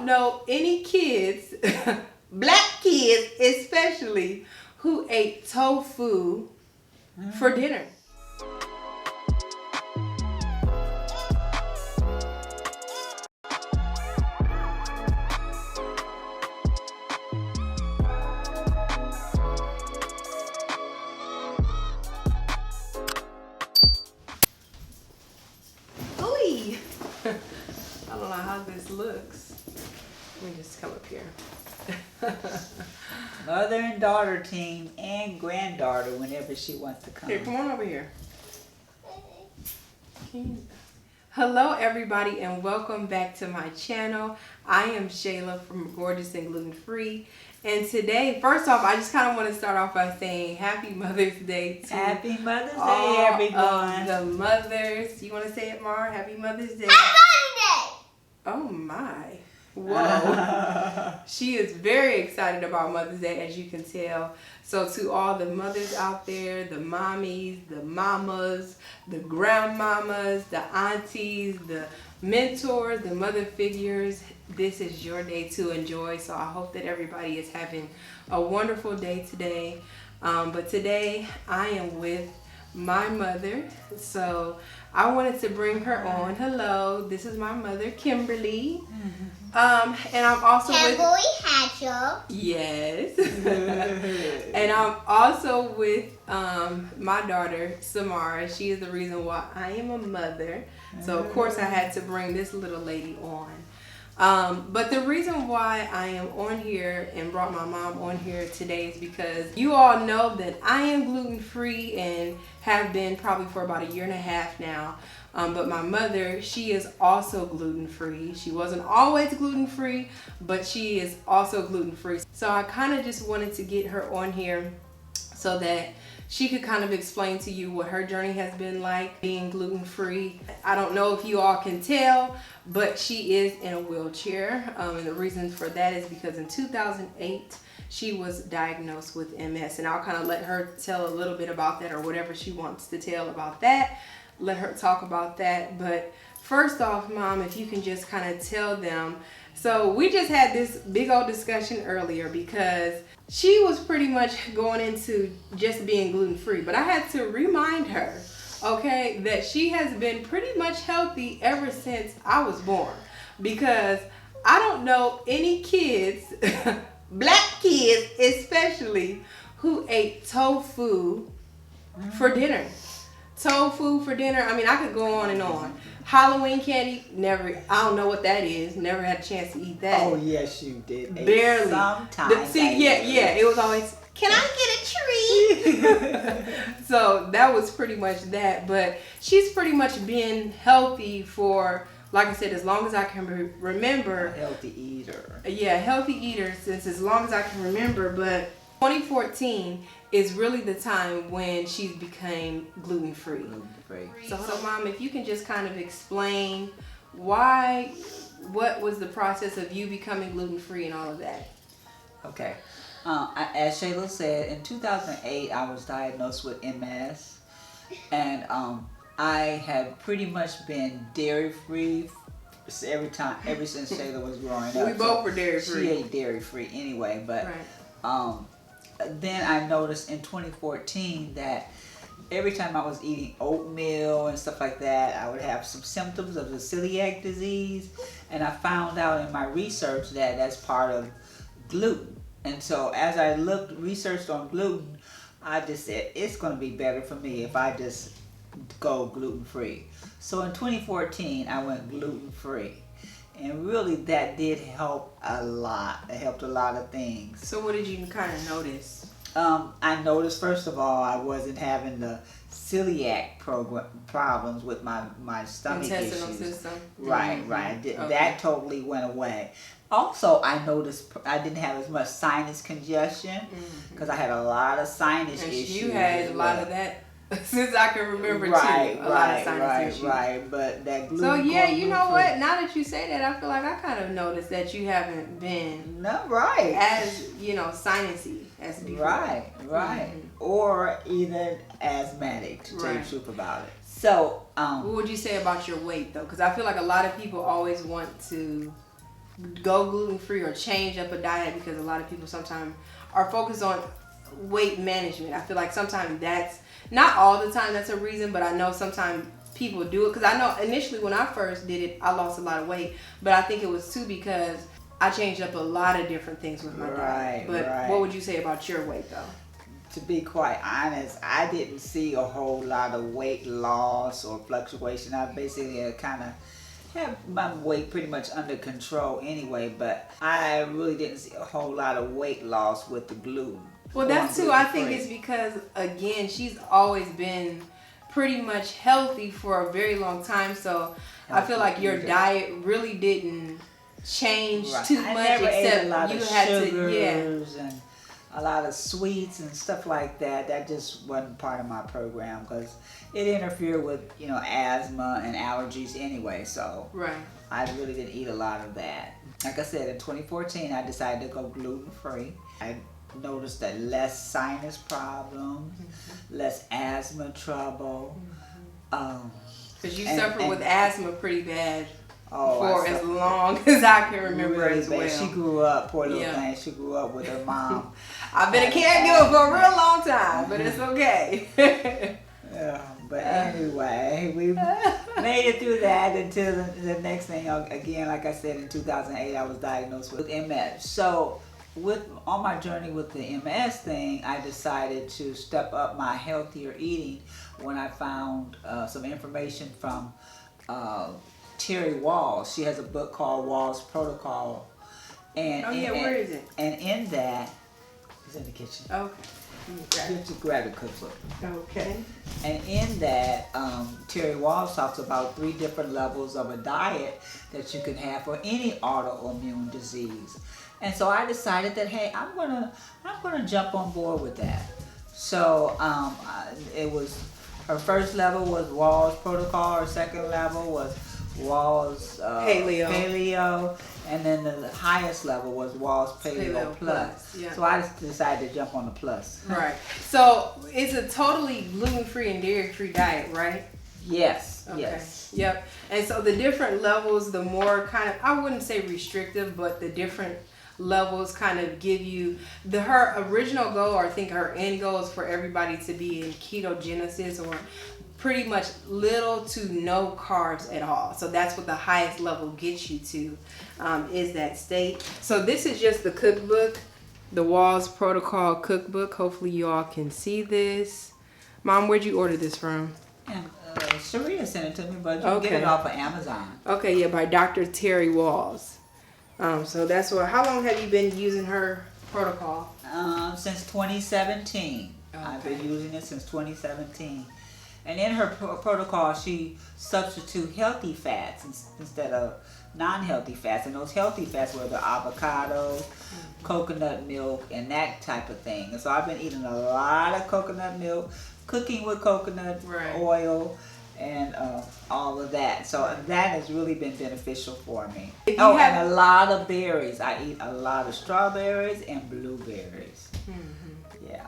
don't know any kids, black kids especially, who ate tofu for dinner. Ooh. I don't know how this looks. Let me just come up here. Mother and daughter team and granddaughter whenever she wants to come. Here, come on over here. Hello everybody and welcome back to my channel. I am Shayla from Gorgeous and Gluten Free. And today, first off, I just kind of want to start off by saying Happy Mother's Day to Happy Mother's all Day, everyone. of the mothers. You want to say it, Mar? Happy Mother's Day. Happy Mother's Day! Oh my. Whoa. She is very excited about Mother's Day, as you can tell. So to all the mothers out there, the mommies, the mamas, the grandmamas, the aunties, the mentors, the mother figures, this is your day to enjoy. So I hope that everybody is having a wonderful day today. But today I am with my mother. So I wanted to bring her on. Hello, this is my mother, Kimberly. And I'm also Kimberly Hatchell. Yes. And I'm also with my daughter, Samara. She is the reason why I am a mother. So of course I had to bring this little lady on. But the reason why I am on here and brought my mom on here today is because you all know that I am gluten free and have been probably for about 1.5 years now. But my mother, she is also gluten free. She wasn't always gluten free, but she is also gluten free. So I kind of just wanted to get her on here so that she could kind of explain to you what her journey has been like being gluten free. I don't know if you all can tell, but she is in a wheelchair. And the reason for that is because in 2008, she was diagnosed with MS. And I'll kind of let her tell a little bit about that, or whatever she wants to tell about that. Let her talk about that. But first off, Mom, if you can just kind of tell them. So we just had this big old discussion earlier because she was pretty much going into just being gluten free. But I had to remind her, okay, that she has been pretty much healthy ever since I was born. Because I don't know any kids, black kids especially, who ate tofu for dinner. Tofu for dinner. I mean, I could go on and on. Halloween candy, never. I don't know what that is. Never had a chance to eat that. Oh yes, you did. Barely. Sometimes. See, yeah. It was always, can I get a treat? So that was pretty much that. But she's pretty much been healthy for, like I said, as long as I can remember. A healthy eater. Yeah, healthy eater since as long as I can remember. But 2014 is really the time when she became gluten free. So Mom, if you can just kind of explain what was the process of you becoming gluten free and all of that? Okay. As Shayla said, in 2008 I was diagnosed with MS, and I had pretty much been dairy free ever since Shayla was growing up. We both were dairy free. She ate dairy free anyway, but right. Then I noticed in 2014 that every time I was eating oatmeal and stuff like that, I would have some symptoms of the celiac disease, and I found out in my research that that's part of gluten. And so as I researched on gluten, I just said it's going to be better for me if I just go gluten free. So in 2014 I went gluten free. And really, that did help a lot. It helped a lot of things. So what did you kind of notice? I noticed, first of all, I wasn't having the celiac problems with my stomach intestinal issues. system. Right. Okay. That totally went away. Also, I noticed I didn't have as much sinus congestion because I had a lot of sinus issues. You had a lot of that. Since I can remember too, a lot of sinus issues. Right, but that gluten. So yeah, you know what? Now that you say that, I feel like I kind of noticed that you haven't been as sinusy as before. Right, or even asthmatic, to tell you the truth about it. So, what would you say about your weight though? Because I feel like a lot of people always want to go gluten free or change up a diet, because a lot of people sometimes are focused on weight management. I feel like sometimes that's not all the time that's a reason, but I know sometimes people do it, because I know initially when I first did it, I lost a lot of weight, but I think it was too because I changed up a lot of different things with my diet. But what would you say about your weight though? To be quite honest, I didn't see a whole lot of weight loss or fluctuation. I basically kind of have my weight pretty much under control anyway, but I really didn't see a whole lot of weight loss with the gluten. Well, that's too, I think it's because, again, she's always been pretty much healthy for a very long time, so I feel like your diet really didn't change too much, except you had sugars and a lot of sweets and stuff like that. That just wasn't part of my program because it interfered with, you know, asthma and allergies anyway, so I really didn't eat a lot of that. Like I said, in 2014 I decided to go gluten free. I noticed that less sinus problems, less asthma trouble. Because you suffered with asthma pretty bad for as long as I can remember really as well. She grew up, poor little thing, she grew up with her mom. I've been a caregiver for a real long time, but it's okay. But anyway, we made it through that until the next thing. Again, like I said, in 2008, I was diagnosed with MS. So on my journey with the MS thing, I decided to step up my healthier eating when I found some information from Terry Walls. She has a book called Walls Protocol. And where is it? And in that, it's in the kitchen. Okay. Just grab the cookbook. Okay. And in that, Terry Walls talks about 3 different levels of a diet that you can have for any autoimmune disease. And so I decided that, hey, I'm gonna jump on board with that. So it was, her first level was Walls Protocol. Her second level was Walls Paleo, and then the highest level was Walls Paleo Plus. Yeah. So I just decided to jump on the plus. Right. So it's a totally gluten-free and dairy-free diet, right? Yes. Okay. Yes. Yep. And so the different levels, the more kind of, I wouldn't say restrictive, but the different levels kind of give you her original goal, or I think her end goal, is for everybody to be in ketogenesis, or pretty much little to no carbs at all. So that's what the highest level gets you to, is that state. So this is just the cookbook, the Walls Protocol cookbook. Hopefully you all can see this. Mom, where'd you order this from? And Sharita sent it to me, but you can get it off of Amazon. Okay, yeah, by Dr. Terry Walls. So that's what. How long have you been using her protocol? Since 2017. Okay. I've been using it since 2017. And in her protocol, she substitutes healthy fats instead of non-healthy fats. And those healthy fats were the avocado, coconut milk, and that type of thing. And so I've been eating a lot of coconut milk, cooking with coconut oil, and all of that. So that has really been beneficial for me. And a lot of berries. I eat a lot of strawberries and blueberries. Yeah.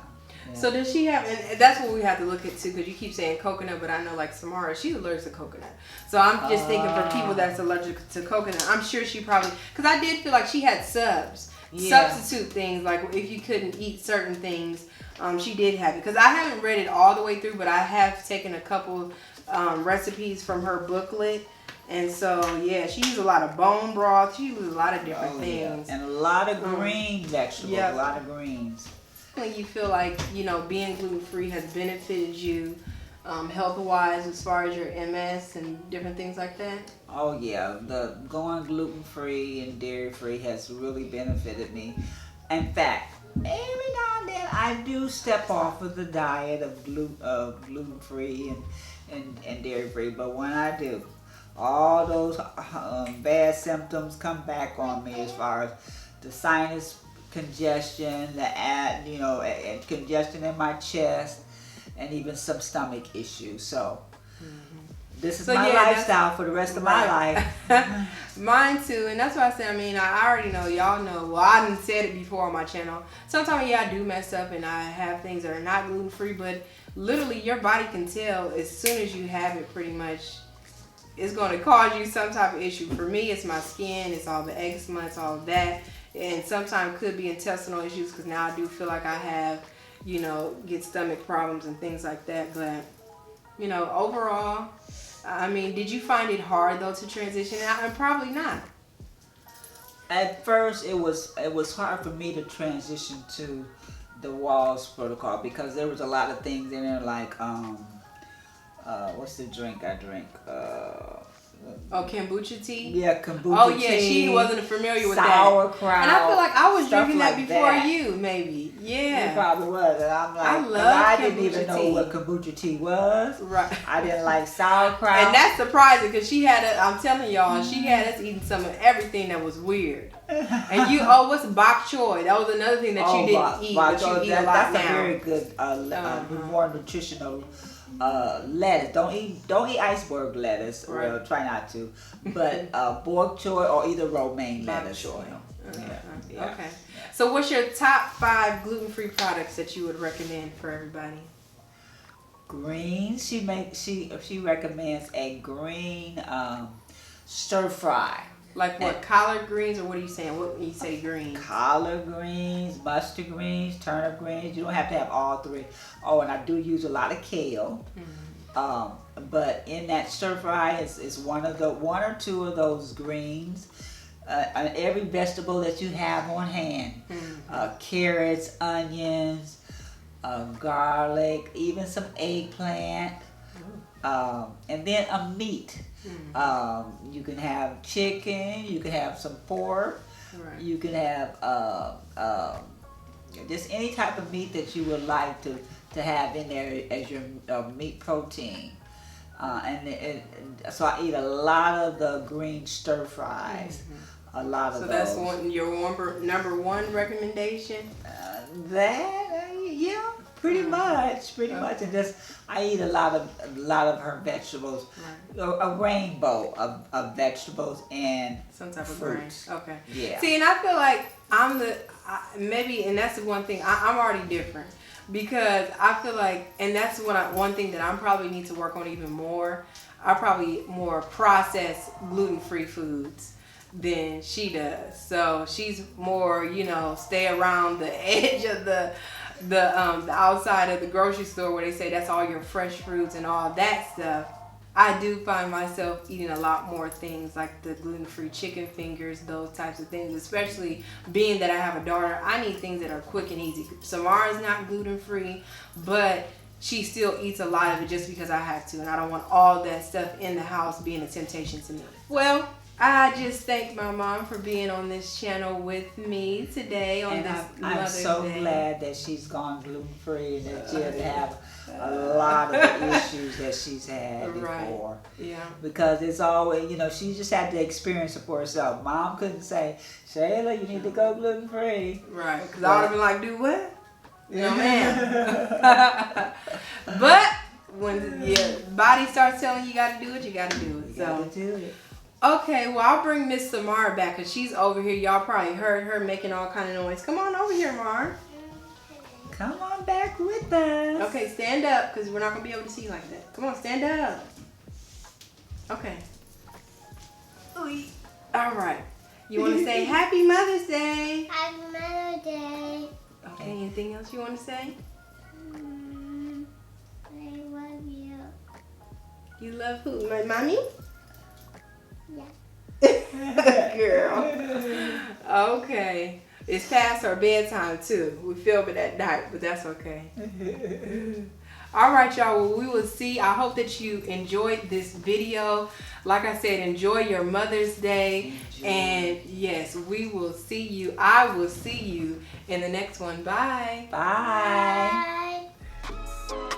So does she have, and that's what we have to look at too, because you keep saying coconut, but I know like Samara, she's allergic to coconut. So I'm just thinking for people that's allergic to coconut, I'm sure she probably, because I did feel like she had substitute things, like if you couldn't eat certain things, she did have it. Because I haven't read it all the way through, but I have taken a couple recipes from her booklet. And so, yeah, she uses a lot of bone broth. She uses a lot of different things. And a lot of green vegetables, a lot of greens. You feel like, you know, being gluten-free has benefited you health-wise as far as your MS and different things like that? Oh yeah, the going gluten-free and dairy-free has really benefited me. In fact, every now and then I do step off of the diet of gluten-free and dairy-free, but when I do, all those bad symptoms come back on me as far as the sinus congestion, congestion in my chest, and even some stomach issues. So this is my lifestyle for the rest of my life. Mine too, and that's why I said, I mean, I already know, y'all know, well, I done said it before on my channel. Sometimes, I do mess up and I have things that are not gluten-free, but literally your body can tell as soon as you have it pretty much it's going to cause you some type of issue. For me, it's my skin, it's all the eczema, it's all of that. And sometimes could be intestinal issues because now I do feel like I have, get stomach problems and things like that. But, overall, I mean, did you find it hard though to transition out? And probably not. At first, it was hard for me to transition to the Walls protocol because there was a lot of things in there like what's the drink I drink? Kombucha tea? Yeah, kombucha Oh yeah, tea, she wasn't familiar with sauerkraut, that. And I feel like I was stuff drinking that like before that. you, maybe. Yeah. You probably was, and I'm like, I 'cause love I didn't even kombucha know tea. what kombucha tea was. Right. I didn't like sauerkraut. And that's surprising because she had I'm telling y'all, she had us eating some of everything that was weird. And what's bok choy? That was another thing that you didn't eat, but you eat a lot that's now. a very good, more nutritional lettuce. Don't eat iceberg lettuce. Right. Well, try not to. But bok choy or either romaine Bok lettuce. choy. Yeah. Okay. So what's your top 5 gluten-free products that you would recommend for everybody? Greens. She recommends a green stir fry. Like what? Collard greens, or what are you saying? What when you say greens? Collard greens, mustard greens, turnip greens. You don't have to have all 3. Oh, and I do use a lot of kale. Mm-hmm. But in that stir fry is one or two of those greens. Every vegetable that you have on hand. Mm-hmm. Carrots, onions, garlic, even some eggplant. And then a meat. Mm-hmm. You can have chicken, you can have some pork, right. You can have just any type of meat that you would like to have in there as your meat protein. So I eat a lot of the green stir fries. Mm-hmm. A lot of those. So that's your number 1 recommendation? Yeah. Pretty much, and just I eat a lot of her vegetables, right. A rainbow of vegetables and some type of fruits. grain. Okay. Yeah. See, and I feel like and that's the one thing I'm already different because I feel like, and that's one thing that I probably need to work on even more. I probably more process gluten-free foods than she does. So she's more, stay around the edge of the outside of the grocery store where they say that's all your fresh fruits and all that stuff. I do find myself eating a lot more things like the gluten-free chicken fingers, those types of things, especially being that I have a daughter. I need things that are quick and easy. Samara's not gluten-free, but she still eats a lot of it just because I have to, and I don't want all that stuff in the house being a temptation to me. Well, I just thank my mom for being on this channel with me today on this Mother's Day. I'm so glad that she's gone gluten-free and that she doesn't have a lot of the issues that she's had before. Yeah. Because it's always, she just had to experience it for herself. Mom couldn't say, Shayla, you need to go gluten-free. Right. Because I would have been like, do what? No, ma'am. But when your body starts telling you got to do it, you got to do it. You got to do it. Okay, well, I'll bring Miss Samara back because she's over here. Y'all probably heard her making all kind of noise. Come on over here, Mar. Come on back with us. Okay, stand up because we're not going to be able to see like that. Come on, stand up. Okay. Ooh. All right. You want to say Happy Mother's Day? Happy Mother's Day. Okay, anything else you want to say? I love you. You love who? My mommy? Yeah. Girl. Okay. It's past our bedtime too. We film it at night, but that's okay. All right, y'all. Well, we will see. I hope that you enjoyed this video. Like I said, enjoy your Mother's Day. And yes, we will see you. I will see you in the next one. Bye. Bye. Bye.